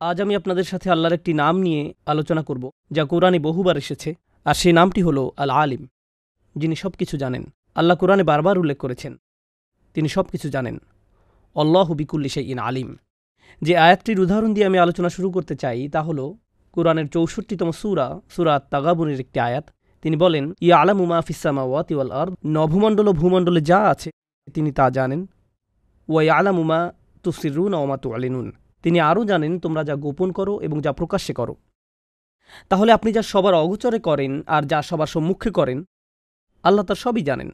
আজ আমি আপনাদের সাথে আল্লাহর একটি নাম নিয়ে আলোচনা করব, যা কোরআনে বহুবার এসেছে, আর সেই নামটি হলো আল আলিম, যিনি সব কিছু জানেন। আল্লাহ কোরআনে বারবার উল্লেখ করেছেন তিনি সব কিছু জানেন। আল্লাহু বিকুল্লি শাইইন আলিম। যে আয়াতটির উদাহরণ দিয়ে আমি আলোচনা শুরু করতে চাই তা হলো কোরআনের ৬৪তম সূরা আত-তাগাবুনের একটি আয়াত। তিনি বলেন, ইয়ালামু মা ফিস সামাওয়াতি ওয়াল আরদ, নভমণ্ডল ও ভূমণ্ডলে যা আছে তিনি তা জানেন। ওয়া ইয়ালামু মা তুসিররুনা ওয়া মা তু'লিনুন, তিনি আরও জানেন তোমরা যা গোপন করো এবং যা প্রকাশ্যে করো। তাহলে আপনি যা সবার অগোচরে করেন আর যা সবার সম্মুখে করেন, আল্লাহ তার সবই জানেন।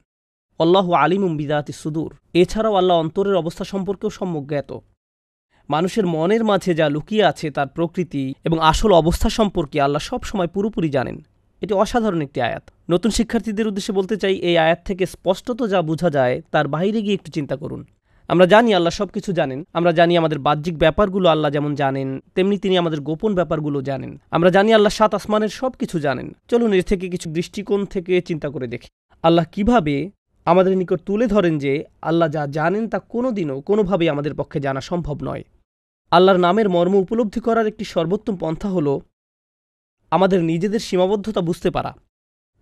আল্লাহু আলিমুম বিযাতি সুদূর। এছাড়াও আল্লাহ অন্তরের অবস্থা সম্পর্কেও সম্যক জ্ঞাত। মানুষের মনের মাঝে যা লুকিয়ে আছে তার প্রকৃতি এবং আসল অবস্থা সম্পর্কে আল্লাহ সব সময় পুরোপুরি জানেন। এটি অসাধারণ একটি আয়াত। নতুন শিক্ষার্থীদের উদ্দেশ্যে বলতে চাই, এই আয়াত থেকে স্পষ্টত যা বোঝা যায় তার বাইরে গিয়ে একটু চিন্তা করুন। আমরা জানি আল্লাহ সব কিছু জানেন। আমরা জানি আমাদের বাহ্যিক ব্যাপারগুলো আল্লাহ যেমন জানেন, তেমনি তিনি আমাদের গোপন ব্যাপারগুলো জানেন। আমরা জানি আল্লাহ ৭ আসমানের সব কিছু জানেন। চলুন এর থেকে কিছু দৃষ্টিকোণ থেকে চিন্তা করে দেখি আল্লাহ কিভাবে আমাদের নিকট তুলে ধরেন যে আল্লাহ যা জানেন তা কোনোদিনও কোনোভাবেই আমাদের পক্ষে জানা সম্ভব নয়। আল্লাহর নামের মর্ম উপলব্ধি করার একটি সর্বোত্তম পন্থা হল আমাদের নিজেদের সীমাবদ্ধতা বুঝতে পারা।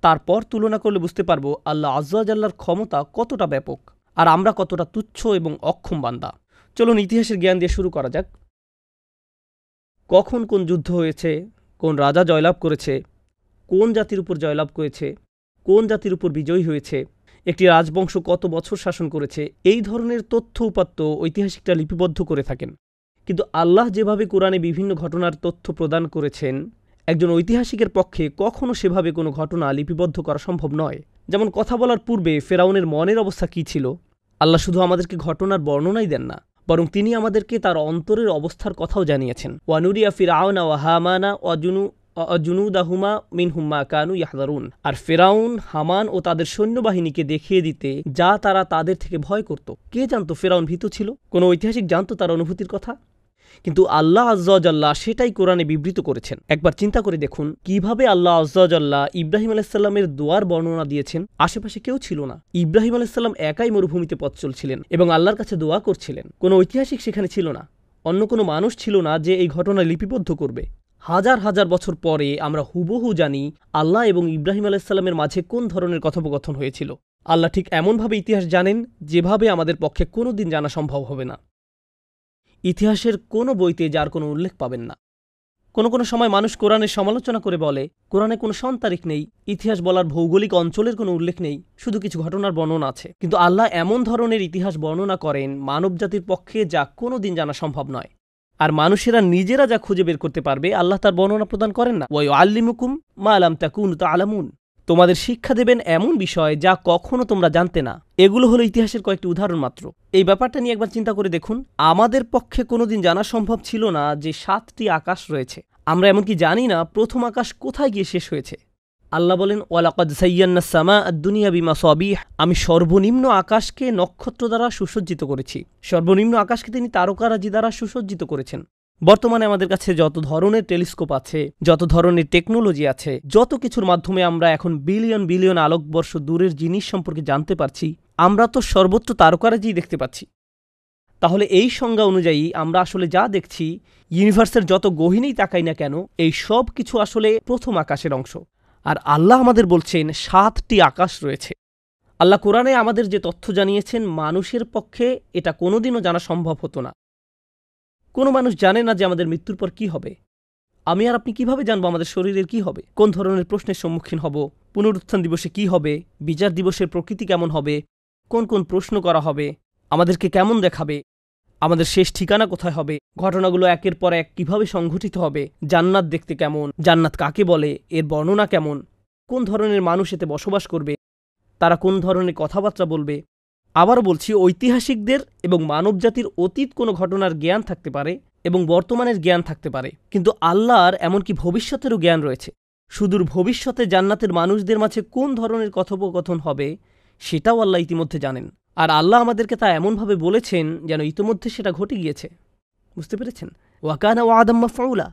তারপর তুলনা করলে বুঝতে পারব আল্লাহ আয্যা ওয়া জাল্লার ক্ষমতা কতটা ব্যাপক আর আমরা কতটা তুচ্ছ এবং অক্ষম বান্দা। চলুন ইতিহাসের জ্ঞান দিয়ে শুরু করা যাক। কখন কোন যুদ্ধ হয়েছে, কোন রাজা জয়লাভ করেছে, কোন জাতির উপর জয়লাভ করেছে, কোন জাতির উপর বিজয়ী হয়েছে, একটি রাজবংশ কত বছর শাসন করেছে, এই ধরনের তথ্য উপাত্ত ঐতিহাসিকরা লিপিবদ্ধ করে থাকেন। কিন্তু আল্লাহ যেভাবে কোরআনে বিভিন্ন ঘটনার তথ্য প্রদান করেছেন, একজন ঐতিহাসিকের পক্ষে কখনও সেভাবে কোনো ঘটনা লিপিবদ্ধ করা সম্ভব নয়। যেমন কথা বলার পূর্বে ফেরাউনের মনের অবস্থা কী ছিল, আল্লাহ শুধু আমাদেরকে ঘটনার বর্ণনাই দেন না, বরং তিনি আমাদেরকে তার অন্তরের অবস্থার কথাও জানিয়েছেন। ওয়ানুরিয়া ফিরআউনা ওয়া হামানা ওয়া জুনুদাহুমা মিনহুম মা কানু ইয়াহযারুন। আর ফেরাউন, হামান ও তাদের সৈন্যবাহিনীকে দেখিয়ে দিতে যা তারা তাদের থেকে ভয় করত। কে জানতো ফেরাউন ভীতু ছিল? কোনো ঐতিহাসিক জানতো তার অনুভূতির কথা? কিন্তু আল্লাহ আয্যা ওয়া জাল্লা সেটাই কোরআনে বিবৃত করেছেন। একবার চিন্তা করে দেখুন কিভাবে আল্লাহ আয্যা ওয়া জাল্লা ইব্রাহিম আলাইহিস সালামের দোয়ার বর্ণনা দিয়েছেন। আশেপাশে কেউ ছিল না। ইব্রাহিম আলাইহিস সালাম একাই মরুভূমিতে পথ চলছিলেন এবং আল্লাহর কাছে দোয়া করছিলেন। কোনো ঐতিহাসিক সেখানে ছিল না, অন্য কোনো মানুষ ছিল না যে এই ঘটনা লিপিবদ্ধ করবে। হাজার হাজার বছর পরে আমরা হুবহু জানি আল্লাহ এবং ইব্রাহিম আলাইহিস সালামের মাঝে কোন ধরনের কথোপকথন হয়েছিল। আল্লাহ ঠিক এমনভাবে ইতিহাস জানেন যেভাবে আমাদের পক্ষে কোনোদিন জানা সম্ভব হবে না। ইতিহাসের কোনো বইতে যার কোনো উল্লেখ পাবেন না। কোনো সময় মানুষ কোরআনের সমালোচনা করে বলে কোরআনে কোনো সন তারিখ নেই, ইতিহাস বলার ভৌগোলিক অঞ্চলের কোনো উল্লেখ নেই, শুধু কিছু ঘটনার বর্ণনা আছে। কিন্তু আল্লাহ এমন ধরনের ইতিহাস বর্ণনা করেন মানবজাতির পক্ষে যা কোনোদিন জানা সম্ভব নয়। আর মানুষেরা নিজেরা যা খুঁজে বের করতে পারবে আল্লাহ তার বর্ণনা প্রদান করেন না। ওয়া ইউআল্লিমুকুম মা লাম তাকুনু তা'লামুন, তোমাদের শিক্ষা দেবেন এমন বিষয় যা কখনো তোমরা জানতে না। এগুলো হলো ইতিহাসের কয়েকটি উদাহরণ মাত্র। এই ব্যাপারটা নিয়ে একবার চিন্তা করে দেখুন। আমাদের পক্ষে কোনোদিন জানা সম্ভব ছিল না যে ৭টি আকাশ রয়েছে। আমরা এমনকি জানি না প্রথম আকাশ কোথায় গিয়ে শেষ হয়েছে। আল্লাহ বলেন, ওয়ালাকাদ যায়্যানাস সামা আদ-দুনিয়া বিমাসাবিহ, আমি সর্বনিম্ন আকাশকে নক্ষত্র দ্বারা সুসজ্জিত করেছি। সর্বনিম্ন আকাশকে তিনি তারকারাজি দ্বারা সুসজ্জিত করেছেন। বর্তমানে আমাদের কাছে যত ধরনের টেলিস্কোপ আছে, যত ধরনের টেকনোলজি আছে, যত কিছুর মাধ্যমে আমরা এখন বিলিয়ন বিলিয়ন আলোকবর্ষ দূরের জিনিস সম্পর্কে জানতে পারছি, আমরা তো সর্বোচ্চ তারকারাজি দেখতে পাচ্ছি। তাহলে এই সংজ্ঞা অনুযায়ী আমরা আসলে যা দেখছি, ইউনিভার্সের যত গহীনেই তাকাই না কেন, এই সব কিছু আসলে প্রথম আকাশের অংশ। আর আল্লাহ আমাদের বলছেন ৭টি আকাশ রয়েছে। আল্লাহ কোরআনে আমাদের যে তথ্য জানিয়েছেন, মানুষের পক্ষে এটা কোনোদিনও জানা সম্ভব হতো না। কোনো মানুষ জানে না যে আমাদের মৃত্যুর পর কি হবে। আমি আর আপনি কিভাবে জানবো আমাদের শরীরের কি হবে, কোন ধরনের প্রশ্নের সম্মুখীন হব, পুনরুত্থান দিবসে কি হবে, বিচার দিবসের প্রকৃতি কেমন হবে, কোন কোন প্রশ্ন করা হবে, আমাদেরকে কেমন দেখাবে, আমাদের শেষ ঠিকানা কোথায় হবে, ঘটনাগুলো একের পর এক কিভাবে সংঘটিত হবে, জান্নাত দেখতে কেমন, জান্নাত কাকে বলে, এর বর্ণনা কেমন, কোন ধরনের মানুষ এতে বসবাস করবে, তারা কোন ধরনের কথাবার্তা বলবে। আবারও বলছি, ঐতিহাসিকদের এবং মানবজাতির অতীত কোনো ঘটনার জ্ঞান থাকতে পারে এবং বর্তমানের জ্ঞান থাকতে পারে, কিন্তু আল্লাহর এমনকি ভবিষ্যতেরও জ্ঞান রয়েছে। সুদূর ভবিষ্যতে জান্নাতের মানুষদের মাঝে কোন ধরনের কথোপকথন হবে সেটাও আল্লাহ ইতিমধ্যে জানেন। আর আল্লাহ আমাদেরকে তা এমনভাবে বলেছেন যেন ইতিমধ্যে সেটা ঘটে গিয়েছে। বুঝতে পেরেছেন? ওয়াকানা ওয়াদাম মাফউলা,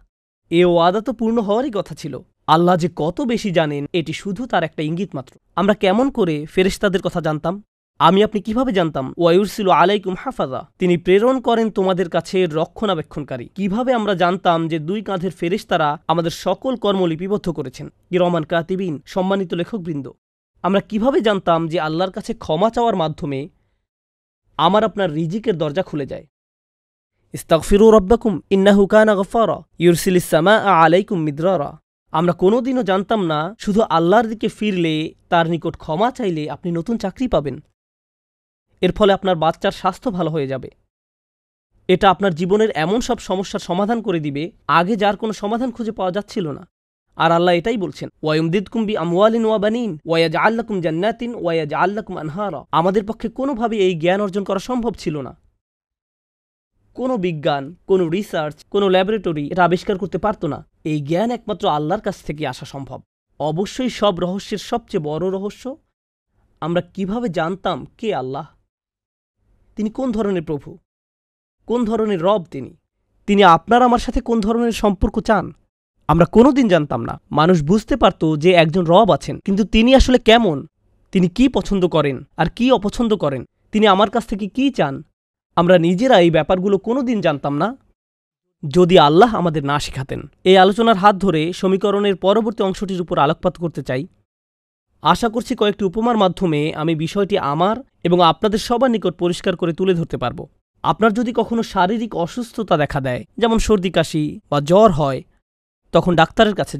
এ ওয়াদা তো পূর্ণ হওয়ারই কথা ছিল। আল্লাহ যে কত বেশি জানেন এটি শুধু তার একটা ইঙ্গিত মাত্র। আমরা কেমন করে ফেরেশতাদের কথা জানতাম? আমি আপনি কিভাবে জানতাম? ওয়ায়ুরসিলু আলাইকুম হাফাজা, তিনি প্রেরণ করেন তোমাদের কাছে রক্ষণাবেক্ষণকারী। কিভাবে আমরা জানতাম যে 2 কাঁধের ফেরেশতারা আমাদের সকল কর্ম লিপিবদ্ধ করেছেন? কিরামান কাতিবিন, সম্মানিত লেখকবৃন্দ। আমরা কিভাবে জানতাম যে আল্লাহর কাছে ক্ষমা চাওয়ার মাধ্যমে আমার আপনার রিজিকের দরজা খুলে যায়? ইস্তাগফিরু রাব্বাকুম ইন্নাহু কানা গফফারা ইউরসিলিস সামাআ আলাইকুম মিদরারা। আমরা কোনোদিনও জানতাম না শুধু আল্লাহর দিকে ফিরলে, তার নিকট ক্ষমা চাইলে আপনি নতুন চাকরি পাবেন। এর ফলে আপনার বাচ্চার স্বাস্থ্য ভালো হয়ে যাবে। এটা আপনার জীবনের এমন সব সমস্যার সমাধান করে দিবে আগে যার কোনো সমাধান খুঁজে পাওয়া যাচ্ছিল না। আর আল্লাহ এটাই বলছেন, ওয়ায়ুমদিদকুম বি আমওয়ালিন ওয়া বানিন ওয়ায়াজআল লাকুম জান্নাতিন ওয়ায়াজআল লাকুম আনহারা। আমাদের পক্ষে কোনোভাবে এই জ্ঞান অর্জন করা সম্ভব ছিল না। কোনো বিজ্ঞান, কোনো রিসার্চ, কোনো ল্যাবরেটরি এটা আবিষ্কার করতে পারত না। এই জ্ঞান একমাত্র আল্লাহর কাছ থেকে আসা সম্ভব। অবশ্যই সব রহস্যের সবচেয়ে বড় রহস্য, আমরা কিভাবে জানতাম কে আল্লাহ, তিনি কোন ধরনের প্রভু, কোন ধরনের রব, তিনি আপনার আমার সাথে কোন ধরনের সম্পর্ক চান। আমরা কোনোদিন জানতাম না। মানুষ বুঝতে পারত যে একজন রব আছেন, কিন্তু তিনি আসলে কেমন, তিনি কি পছন্দ করেন আর কি অপছন্দ করেন, তিনি আমার কাছ থেকে কি চান, আমরা নিজেরা এই ব্যাপারগুলো কোনোদিন জানতাম না যদি আল্লাহ আমাদের না শেখাতেন। এই আলোচনার হাত ধরে সমীকরণের পরবর্তী অংশটির উপর আলোকপাত করতে চাই। আশা করছি কয়েকটি উপমার মাধ্যমে আমি বিষয়টি আমার এবং আপনাদের সবার নিকট পরিষ্কার করে তুলে ধরতে পারব। আপনার যদি কখনো শারীরিক অসুস্থতা দেখা দেয়, যেমন সর্দি কাশি বা জ্বর হয়, তখন ডাক্তারের কাছে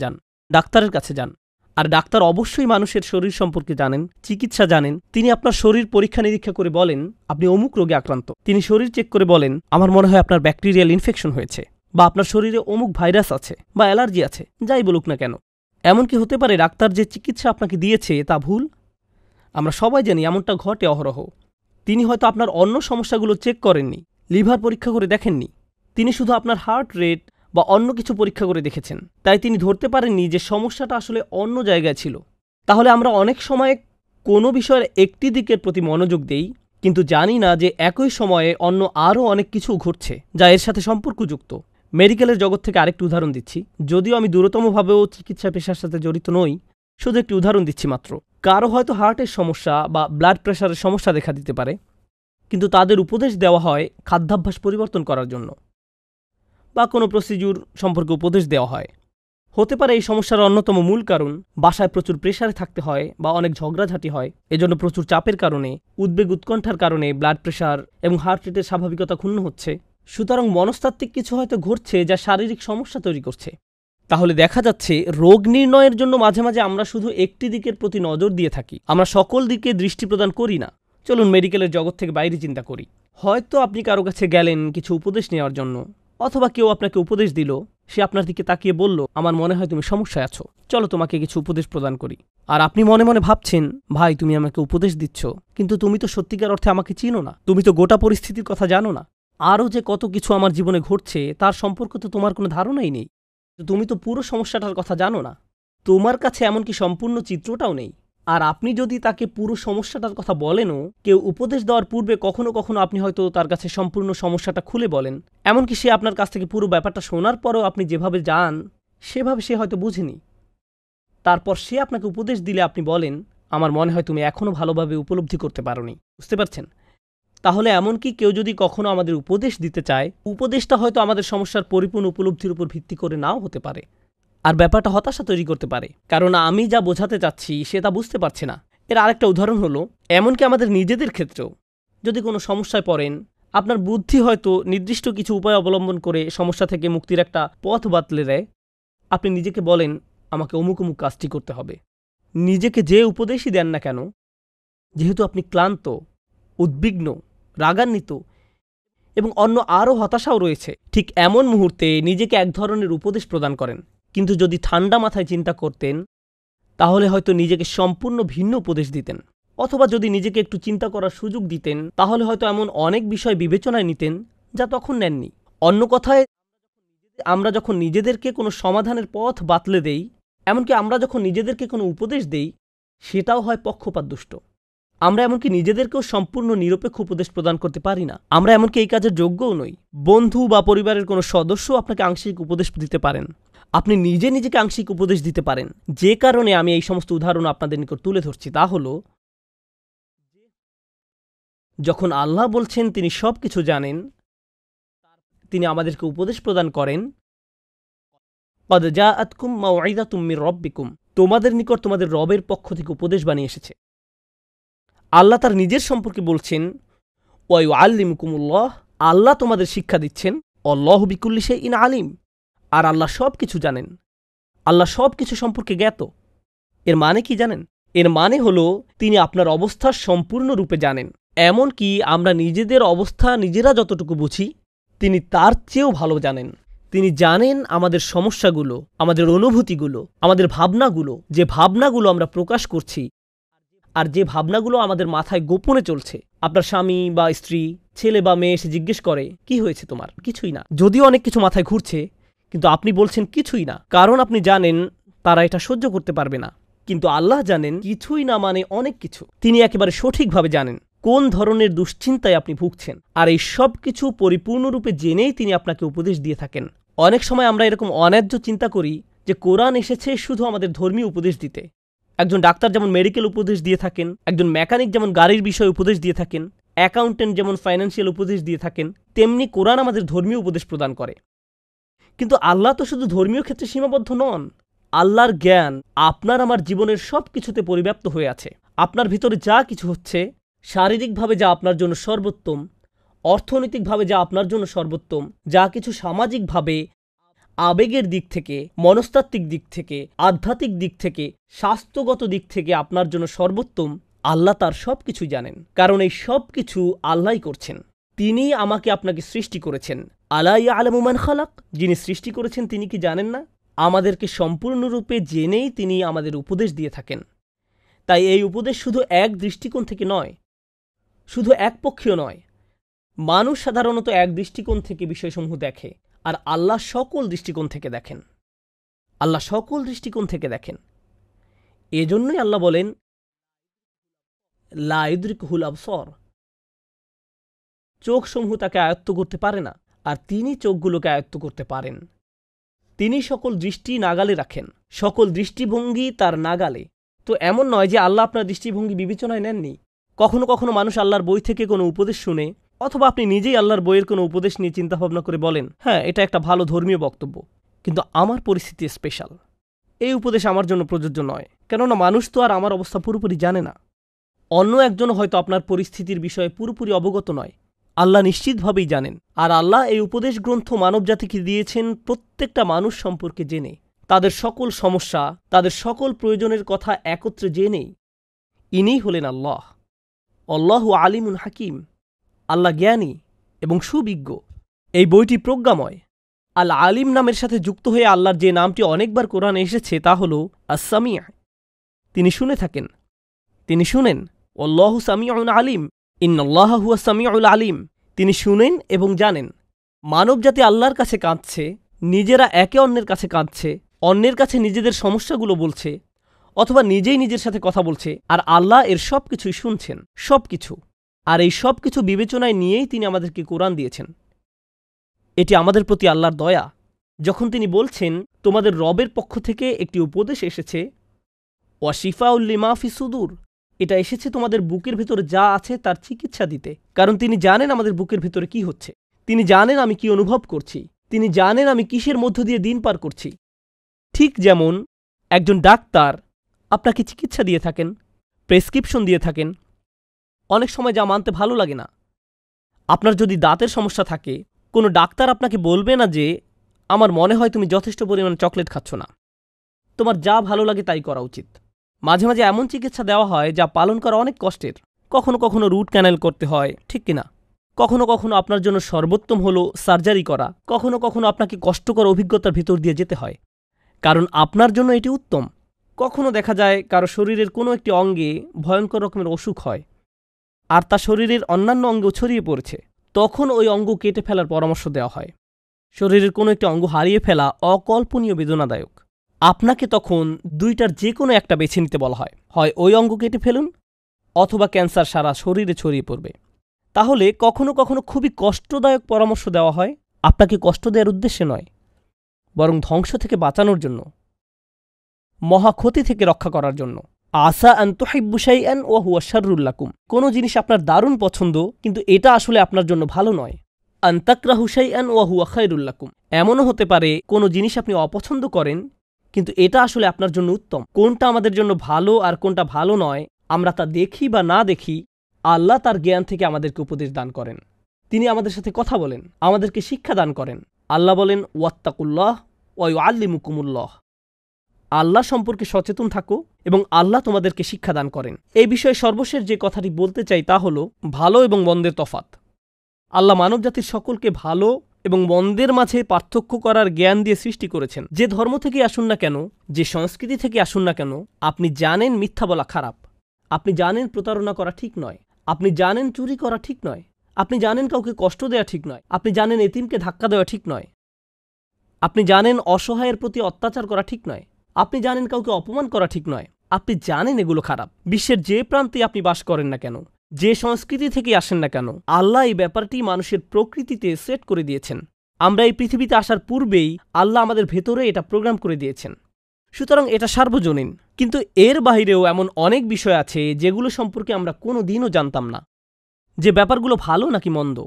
যান। আর ডাক্তার অবশ্যই মানুষের শরীর সম্পর্কে জানেন, চিকিৎসা জানেন। তিনি আপনার শরীর পরীক্ষা নিরীক্ষা করে বলেন আপনি অমুক রোগে আক্রান্ত। তিনি শরীর চেক করে বলেন আমার মনে হয় আপনার ব্যাকটেরিয়াল ইনফেকশন হয়েছে, বা আপনার শরীরে অমুক ভাইরাস আছে বা অ্যালার্জি আছে, যাই বলুক না কেন। এমনকি হতে পারে ডাক্তার যে চিকিৎসা আপনাকে দিয়েছে তা ভুল। আমরা সবাই জানি এমনটা ঘটে অহরহ। তিনি হয়তো আপনার অন্য সমস্যাগুলো চেক করেননি, লিভার পরীক্ষা করে দেখেননি। তিনি শুধু আপনার হার্ট রেট বা অন্য কিছু পরীক্ষা করে দেখেছেন। তাই তিনি ধরতে পারেননি যে সমস্যাটা আসলে অন্য জায়গায় ছিল। তাহলে আমরা অনেক সময় কোনো বিষয়ের একটি দিকের প্রতি মনোযোগ দেই, কিন্তু জানি না যে একই সময়ে অন্য আরও অনেক কিছু ঘটছে যা এর সাথে সম্পর্কযুক্ত। মেডিকেলের জগৎ থেকে আরেকটি উদাহরণ দিচ্ছি, যদিও আমি দূরতমভাবেও চিকিৎসা পেশার সাথে জড়িত নই, শুধু একটি উদাহরণ দিচ্ছি মাত্র। কারো হয়তো হার্টের সমস্যা বা ব্লাড প্রেশারের সমস্যা দেখা দিতে পারে, কিন্তু তাদের উপদেশ দেওয়া হয় খাদ্যাভ্যাস পরিবর্তন করার জন্য, বা কোনো প্রসিডিউর সম্পর্কে উপদেশ দেওয়া হয়। হতে পারে এই সমস্যার অন্যতম মূল কারণ বাসায় প্রচুর প্রেশারে থাকতে হয় বা অনেক ঝগড়াঝাটি হয়, এজন্য প্রচুর চাপের কারণে, উদ্বেগ উৎকণ্ঠার কারণে ব্লাড প্রেশার এবং হার্ট রেটের স্বাভাবিকতা ক্ষুণ্ণ হচ্ছে। সুতরাং মনস্তাত্ত্বিক কিছু হয়তো ঘটছে যা শারীরিক সমস্যা তৈরি করছে। তাহলে দেখা যাচ্ছে রোগ নির্ণয়ের জন্য মাঝে মাঝে আমরা শুধু একটি দিকের প্রতি নজর দিয়ে থাকি, আমরা সকল দিকে দৃষ্টি প্রদান করি না। চলুন মেডিকেলের জগৎ থেকে বাইরে চিন্তা করি। হয়তো আপনি কারো কাছে গেলেন কিছু উপদেশ নেওয়ার জন্য, অথবা কেউ আপনাকে উপদেশ দিল, সে আপনার দিকে তাকিয়ে বলল আমার মনে হয় তুমি সমস্যায় আছো, চলো তোমাকে কিছু উপদেশ প্রদান করি। আর আপনি মনে মনে ভাবছেন ভাই তুমি আমাকে উপদেশ দিচ্ছ, কিন্তু তুমি তো সত্যিকার অর্থে আমাকে চিনো না, তুমি তো গোটা পরিস্থিতির কথা জানো না। আরও যে কত কিছু আমার জীবনে ঘটছে তার সম্পর্কে তো তোমার কোনো ধারণাই নেই। তুমি তো পুরো সমস্যাটার কথা জানো না, তোমার কাছে এমনকি সম্পূর্ণ চিত্রটাও নেই। আর আপনি যদি তাকে পুরো সমস্যাটার কথা বলেনও, কেউ উপদেশ দেওয়ার পূর্বে কখনো কখনো আপনি হয়তো তার কাছে সম্পূর্ণ সমস্যাটা খুলে বলেন, এমনকি সে আপনার কাছ থেকে পুরো ব্যাপারটা শোনার পরেও আপনি যেভাবে যান সেভাবে সে হয়তো বুঝেনি। তারপর সে আপনাকে উপদেশ দিলে আপনি বলেন আমার মনে হয় তুমি এখনও ভালোভাবে উপলব্ধি করতে পারোনি। বুঝতে পারছেন? তাহলে এমনকি কেউ যদি কখনো আমাদের উপদেশ দিতে চায়, উপদেশটা হয়তো আমাদের সমস্যার পরিপূর্ণ উপলব্ধির উপর ভিত্তি করে নাও হতে পারে, আর ব্যাপারটা হতাশা তৈরি করতে পারে, কারণ আমি যা বোঝাতে চাচ্ছি সে তা বুঝতে পারছে না। এর আরেকটা উদাহরণ হলো, এমনকি আমাদের নিজেদের ক্ষেত্রেও যদি কোনো সমস্যায় পড়েন, আপনার বুদ্ধি হয়তো নির্দিষ্ট কিছু উপায় অবলম্বন করে সমস্যা থেকে মুক্তির একটা পথ বাতলে দেয়। আপনি নিজেকে বলেন আমাকে অমুক অমুক কাজটি করতে হবে। নিজেকে যে উপদেশই দেন না কেন, যেহেতু আপনি ক্লান্ত, উদ্বিগ্ন, রাগান্বিত এবং অন্য আরও হতাশাও রয়েছে, ঠিক এমন মুহূর্তে নিজেকে এক ধরনের উপদেশ প্রদান করেন। কিন্তু যদি ঠান্ডা মাথায় চিন্তা করতেন, তাহলে হয়তো নিজেকে সম্পূর্ণ ভিন্ন উপদেশ দিতেন, অথবা যদি নিজেকে একটু চিন্তা করার সুযোগ দিতেন, তাহলে হয়তো এমন অনেক বিষয় বিবেচনায় নিতেন যা তখন নেননি। অন্য কথায়, আমরা যখন নিজেদেরকে কোনো সমাধানের পথ বাতলে দেই, এমনকি আমরা যখন নিজেদেরকে কোনো উপদেশ দেই, সেটাও হয় পক্ষপাতদুষ্ট। আমরা এমনকি নিজেদেরকেও সম্পূর্ণ নিরপেক্ষ উপদেশ প্রদান করতে পারি না। আমরা এমনকি এই কাজের যোগ্যও নই। বন্ধু বা পরিবারের কোনো সদস্য আপনাকে আংশিক উপদেশ দিতে পারেন, আপনি নিজেকে আংশিক উপদেশ দিতে পারেন। যে কারণে আমি এই সমস্ত উদাহরণ আপনাদের নিকট তুলে ধরছি তা হলো, যখন আল্লাহ বলছেন তিনি সব কিছু জানেন, তিনি আমাদেরকে উপদেশ প্রদান করেন, কদ জাআতকুম মাউইযাতুম মির রাব্বিকুম, তোমাদের নিকট তোমাদের রবের পক্ষ থেকে উপদেশ বাণী এসেছে। আল্লাহ তার নিজের সম্পর্কে বলছেন, ওয়া ইউআল্লিমুকুমুল্লাহ, আল্লাহ তোমাদের শিক্ষা দিচ্ছেন, আল্লাহু বিকুল্লি শাইইন আলিম, আর আল্লাহ সব কিছু জানেন, আল্লাহ সব কিছু সম্পর্কে জ্ঞাত। এর মানে কি জানেন? এর মানে হলো তিনি আপনার অবস্থা সম্পূর্ণরূপে জানেন। এমনকি আমরা নিজেদের অবস্থা নিজেরা যতটুকু বুঝি, তিনি তার চেয়েও ভালো জানেন। তিনি জানেন আমাদের সমস্যাগুলো, আমাদের অনুভূতিগুলো, আমাদের ভাবনাগুলো, যে ভাবনাগুলো আমরা প্রকাশ করছি আর যে ভাবনাগুলো আমাদের মাথায় গোপনে চলছে। আপনার স্বামী বা স্ত্রী, ছেলে বা মেয়ে এসে জিজ্ঞেস করে, কি হয়েছে তোমার? কিছুই না। যদিও অনেক কিছু মাথায় ঘুরছে, কিন্তু আপনি বলছেন কিছুই না, কারণ আপনি জানেন তারা এটা সহ্য করতে পারবে না। কিন্তু আল্লাহ জানেন কিছুই না মানে অনেক কিছু। তিনি একেবারে সঠিকভাবে জানেন কোন ধরনের দুশ্চিন্তায় আপনি ভুগছেন, আর এই সব কিছু পরিপূর্ণরূপে জেনেই তিনি আপনাকে উপদেশ দিয়ে থাকেন। অনেক সময় আমরা এরকম অন্যায্য চিন্তা করি যে কোরআন এসেছে শুধু আমাদের ধর্মীয় উপদেশ দিতে। একজন ডাক্তার যেমন মেডিকেল উপদেশ দিয়ে থাকেন, একজন মেকানিক যেমন গাড়ির বিষয়ে উপদেশ দিয়ে থাকেন, অ্যাকাউন্টেন্ট যেমন ফাইন্যান্সিয়াল উপদেশ দিয়ে থাকেন, তেমনি কোরআন আমাদের ধর্মীয় উপদেশ প্রদান করে। কিন্তু আল্লাহ তো শুধু ধর্মীয় ক্ষেত্রে সীমাবদ্ধ নন। আল্লাহর জ্ঞান আপনার আমার জীবনের সব কিছুতে পরিব্যাপ্ত হয়ে আছে। আপনার ভিতরে যা কিছু হচ্ছে, শারীরিকভাবে যা আপনার জন্য সর্বোত্তম, অর্থনৈতিকভাবে যা আপনার জন্য সর্বোত্তম, যা কিছু সামাজিকভাবে, আবেগের দিক থেকে, মনস্তাত্ত্বিক দিক থেকে, আধ্যাত্মিক দিক থেকে, স্বাস্থ্যগত দিক থেকে আপনার জন্য সর্বোত্তম, আল্লাহ তার সব কিছু জানেন। কারণ এই সব কিছু আল্লাহই করছেন। তিনি আমাকে আপনাকে সৃষ্টি করেছেন। আলা ইয়ালামু মান খালাক, যিনি সৃষ্টি করেছেন তিনি কি জানেন না? আমাদেরকে সম্পূর্ণরূপে জেনেই তিনি আমাদের উপদেশ দিয়ে থাকেন। তাই এই উপদেশ শুধু এক দৃষ্টিকোণ থেকে নয়, শুধু একপক্ষীয় নয়। মানুষ সাধারণত এক দৃষ্টিকোণ থেকে বিষয়সমূহ দেখে, আর আল্লাহ সকল দৃষ্টিকোণ থেকে দেখেন। আল্লাহ সকল দৃষ্টিকোণ থেকে দেখেন। এজন্যই আল্লাহ বলেন, লা ইউদরিকুহুল আবসার, চোখসমূহ তাকে আয়ত্ত করতে পারে না, আর তিনি চোখগুলোকে আয়ত্ত করতে পারেন। তিনি সকল দৃষ্টি নাগালে রাখেন, সকল দৃষ্টিভঙ্গি তার নাগালে। তো এমন নয় যে আল্লাহ আপনার দৃষ্টিভঙ্গি বিবেচনায় নেননি। কখনো কখনো মানুষ আল্লাহর বই থেকে কোনো উপদেশ শুনে, অথবা আপনি নিজেই আল্লাহর বইয়ের কোনো উপদেশ নিয়ে চিন্তাভাবনা করে বলেন, হ্যাঁ এটা একটা ভালো ধর্মীয় বক্তব্য, কিন্তু আমার পরিস্থিতি স্পেশাল, এই উপদেশ আমার জন্য প্রযোজ্য নয়, কেননা মানুষ তো আর আমার অবস্থা পুরোপুরি জানে না। অন্য একজন হয়তো আপনার পরিস্থিতির বিষয়ে পুরোপুরি অবগত নয়, আল্লাহ নিশ্চিতভাবেই জানেন। আর আল্লাহ এই উপদেশ গ্রন্থ মানবজাতিকে দিয়েছেন প্রত্যেকটা মানুষ সম্পর্কে জেনে, তাদের সকল সমস্যা, তাদের সকল প্রয়োজনের কথা একত্রে জেনেই। ইনিই হলেন আল্লাহ। আল্লাহু আলিমুন হাকিম, আল্লাহ জ্ঞানী এবং সুবিজ্ঞ। এই বইটি প্রজ্ঞাময়। আল আলিম নামের সাথে যুক্ত হয়ে আল্লাহর যে নামটি অনেকবার কোরআনে এসেছে তা হল আস-সামিয়া। তিনি শুনে থাকেন, তিনি শুনেন। আল্লাহু সামিউন আলিম, ইন্নাল্লাহা হুয়াস সামিউল আলিম। তিনি শুনেন এবং জানেন। মানবজাতি আল্লাহর কাছে কাঁদছে, নিজেরা একে অন্যের কাছে কাঁদছে, অন্যের কাছে নিজেদের সমস্যাগুলো বলছে, অথবা নিজেই নিজের সাথে কথা বলছে, আর আল্লাহ এর সব কিছুই শুনছেন, সব কিছু। আর এই সব কিছু বিবেচনায় নিয়েই তিনি আমাদেরকে কোরআন দিয়েছেন। এটি আমাদের প্রতি আল্লাহর দয়া, যখন তিনি বলছেন তোমাদের রবের পক্ষ থেকে একটি উপদেশ এসেছে, ওয়াশিফাউল লিমা ফি সুদূর, এটা এসেছে তোমাদের বুকের ভেতরে যা আছে তার চিকিৎসা দিতে। কারণ তিনি জানেন আমাদের বুকের ভেতরে কি হচ্ছে, তিনি জানেন আমি কি অনুভব করছি, তিনি জানেন আমি কিসের মধ্য দিয়ে দিন পার করছি। ঠিক যেমন একজন ডাক্তার আপনাকে চিকিৎসা দিয়ে থাকেন, প্রেসক্রিপশন দিয়ে থাকেন। অনেক সময় যা মানতে ভালো লাগে না, আপনার যদি দাঁতের সমস্যা থাকে, কোনো ডাক্তার আপনাকে বলবে না যে আমার মনে হয় তুমি যথেষ্ট পরিমাণ চকলেট খাচ্ছ না, তোমার যা ভালো লাগে তাই করা উচিত। মাঝে মাঝে এমন চিকিৎসা দেওয়া হয় যা পালন করা অনেক কষ্টের। কখনো কখনো রুট ক্যানেল করতে হয়, ঠিক কিনা? কখনো কখনো আপনার জন্য সর্বোত্তম হলো সার্জারি করা, কখনো কখনো আপনাকে কষ্টকর অভিজ্ঞতার ভিতর দিয়ে যেতে হয়, কারণ আপনার জন্য এটি উত্তম। কখনো দেখা যায় কারো শরীরের কোনো একটি অঙ্গে ভয়ঙ্কর রকমের অসুখ হয়, আর তা শরীরের অন্যান্য অঙ্গেও ছড়িয়ে পড়েছে, তখন ওই অঙ্গ কেটে ফেলার পরামর্শ দেওয়া হয়। শরীরের কোনো একটি অঙ্গ হারিয়ে ফেলা অকল্পনীয় বেদনাদায়ক। আপনাকে তখন দুইটার যে কোনো একটা বেছে নিতে বলা হয়, হয় ওই অঙ্গ কেটে ফেলুন, অথবা ক্যান্সার সারা শরীরে ছড়িয়ে পড়বে। তাহলে কখনো কখনো খুবই কষ্টদায়ক পরামর্শ দেওয়া হয়, আপনাকে কষ্ট দেওয়ার উদ্দেশ্যে নয়, বরং ধ্বংস থেকে বাঁচানোর জন্য, মহা ক্ষতি থেকে রক্ষা করার জন্য। আসা আন তুহিব্বু শাইআন ওয়া হুয়া শাররুল লাকুম, কোনো জিনিস আপনার দারুণ পছন্দ কিন্তু এটা আসলে আপনার জন্য ভালো নয়। আন তাকরাহু শাইআন ওয়া হুয়া খায়রুল লাকুম, এমনও হতে পারে কোনো জিনিস আপনি অপছন্দ করেন কিন্তু এটা আসলে আপনার জন্য উত্তম। কোনটা আমাদের জন্য ভালো আর কোনটা ভালো নয় আমরা তা দেখি বা না দেখি, আল্লাহ তার জ্ঞান থেকে আমাদেরকে উপদেশ দান করেন। তিনি আমাদের সাথে কথা বলেন, আমাদেরকে শিক্ষা দান করেন। আল্লাহ বলেন ওয়াত্তাকুল্লাহ ওয়া ইউআল্লিমুকুমুল্লাহ, আল্লাহ সম্পর্কে সচেতন থাকো এবং আল্লাহ তোমাদেরকে শিক্ষাদান করেন। এই বিষয়ে সর্বশেষ যে কথাটি বলতে চাই তা হলো ভালো এবং মন্দের তফাত। আল্লাহ মানবজাতির সকলকে ভালো এবং মন্দের মাঝে পার্থক্য করার জ্ঞান দিয়ে সৃষ্টি করেছেন। যে ধর্ম থেকে আসুন না কেন, যে সংস্কৃতি থেকে আসুন না কেন, আপনি জানেন মিথ্যা বলা খারাপ, আপনি জানেন প্রতারণা করা ঠিক নয়, আপনি জানেন চুরি করা ঠিক নয়, আপনি জানেন কাউকে কষ্ট দেওয়া ঠিক নয়, আপনি জানেন এতিমকে ধাক্কা দেওয়া ঠিক নয়, আপনি জানেন অসহায়ের প্রতি অত্যাচার করা ঠিক নয়, আপনি জানেন কাউকে অপমান করা ঠিক নয়, আপনি জানেন এগুলো খারাপ। বিশ্বের যে প্রান্তে আপনি বাস করেন না কেন, যে সংস্কৃতি থেকে আসেন না কেন, আল্লাহ এই ব্যাপারটি মানুষের প্রকৃতিতে সেট করে দিয়েছেন। আমরা এই পৃথিবীতে আসার পূর্বেই আল্লাহ আমাদের ভেতরে এটা প্রোগ্রাম করে দিয়েছেন। সুতরাং এটা সার্বজনীন। কিন্তু এর বাইরেও এমন অনেক বিষয় আছে যেগুলো সম্পর্কে আমরা কোনো দিনও জানতাম না, যে ব্যাপারগুলো ভালো নাকি মন্দ।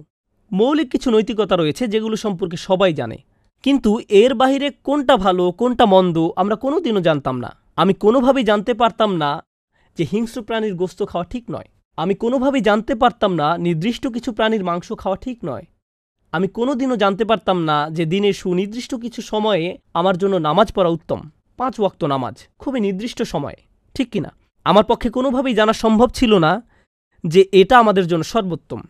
মৌলিক কিছু নৈতিকতা রয়েছে যেগুলো সম্পর্কে সবাই জানে, কিন্তু এর বাইরে কোনটা ভালো কোনটা মন্দ আমরা কোনো দিনও জানতাম না। আমি কোনোভাবেই জানতে পারতাম না যে হিংস্র প্রাণীর গোস্ত খাওয়া ঠিক নয়। আমি কোনোভাবেই জানতে পারতাম না নির্দিষ্ট কিছু প্রাণীর মাংস খাওয়া ঠিক নয়। আমি কোনোদিনও জানতে পারতাম না যে দিনের সুনির্দিষ্ট কিছু সময়ে আমার জন্য নামাজ পড়া উত্তম, 5 ওয়াক্ত নামাজ, খুবই নির্দিষ্ট সময়ে, ঠিক কিনা? আমার পক্ষে কোনোভাবেই জানা সম্ভব ছিল না যে এটা আমাদের জন্য সর্বোত্তম।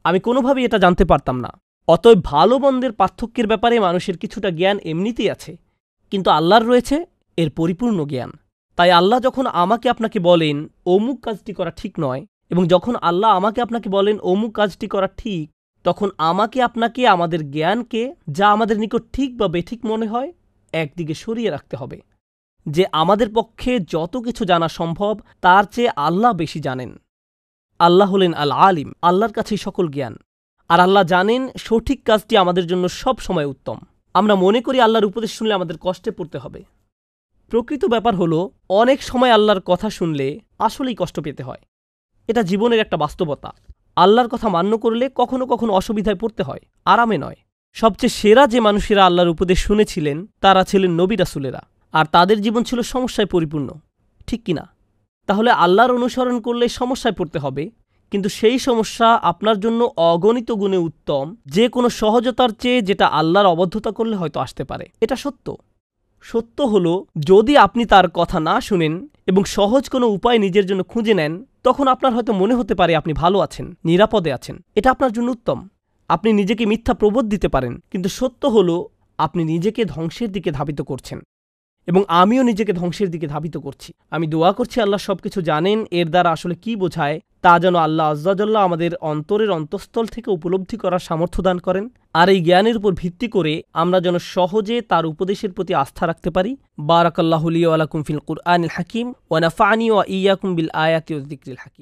আমি কোনোভাবেই এটা জানতে পারতাম না। অতএব ভালো মন্দের পার্থক্যের ব্যাপারে মানুষের কিছুটা জ্ঞান এমনিতেই আছে, কিন্তু আল্লাহর রয়েছে এর পরিপূর্ণ জ্ঞান। তাই আল্লাহ যখন আমাকে আপনাকে বলেন অমুক কাজটি করা ঠিক নয়, এবং যখন আল্লাহ আমাকে আপনাকে বলেন অমুক কাজটি করা ঠিক, তখন আমাকে আপনাকে আমাদের জ্ঞানকে, যা আমাদের নিকট ঠিক বা বেঠিক মনে হয়, একদিকে সরিয়ে রাখতে হবে। যে আমাদের পক্ষে যত কিছু জানা সম্ভব তার চেয়ে আল্লাহ বেশি জানেন। আল্লাহ হলেন আল আলিম, আল্লাহর কাছেই সকল জ্ঞান। আর আল্লাহ জানেন সঠিক কাজটি আমাদের জন্য সব সময় উত্তম। আমরা মনে করি আল্লাহর উপদেশ শুনলে আমাদের কষ্টে পড়তে হবে। প্রকৃত ব্যাপার হলো অনেক সময় আল্লাহর কথা শুনলে আসলেই কষ্ট পেতে হয়। এটা জীবনের একটা বাস্তবতা। আল্লাহর কথা মান্য করলে কখনো কখনো অসুবিধায় পড়তে হয়, আরামে নয়। সবচেয়ে সেরা যে মানুষেরা আল্লাহর উপদেশ শুনেছিলেন তারা ছিলেন নবী রাসূলেরা, আর তাদের জীবন ছিল সমস্যায় পরিপূর্ণ, ঠিক কিনা? তাহলে আল্লাহর অনুসরণ করলে সমস্যায় পড়তে হবে, কিন্তু সেই সমস্যা আপনার জন্য অগণিত গুণে উত্তম যে কোনো সহজতার চেয়ে, যেটা আল্লাহর অবদ্ধতা করলে হয়তো আসতে পারে। এটা সত্য। সত্য হলো যদি আপনি তার কথা না শুনেন এবং সহজ কোনো উপায় নিজের জন্য খুঁজে নেন, তখন আপনার হয়তো মনে হতে পারে আপনি ভালো আছেন, নিরাপদে আছেন, এটা আপনার জন্য উত্তম। আপনি নিজেকে মিথ্যা প্রবোধ দিতে পারেন, কিন্তু সত্য হলো আপনি নিজেকে ধ্বংসের দিকে ধাবিত করছেন, এবং আমিও নিজেকে ধ্বংসের দিকে ধাবিত করছি। আমি দোয়া করছি আল্লাহ সবকিছু জানেন, এর দ্বারা আসলে কি বোঝায় তা যেন আল্লাহ আজ্জাজাল্লাহ আমাদের অন্তরের অন্তঃস্থল থেকে উপলব্ধি করার সামর্থ্য দান করেন, আর এই জ্ঞানের উপর ভিত্তি করে আমরা যেন সহজে তার উপদেশের প্রতি আস্থা রাখতে পারি। বারাকাল্লাহু লি ওয়া লাকুম ফিল কুরআনিল হাকিম ওয়া নাফা'নি ওয়া ইয়্যাকুম বিল আয়াতি ওয়াজ যিকরিল হাকিম।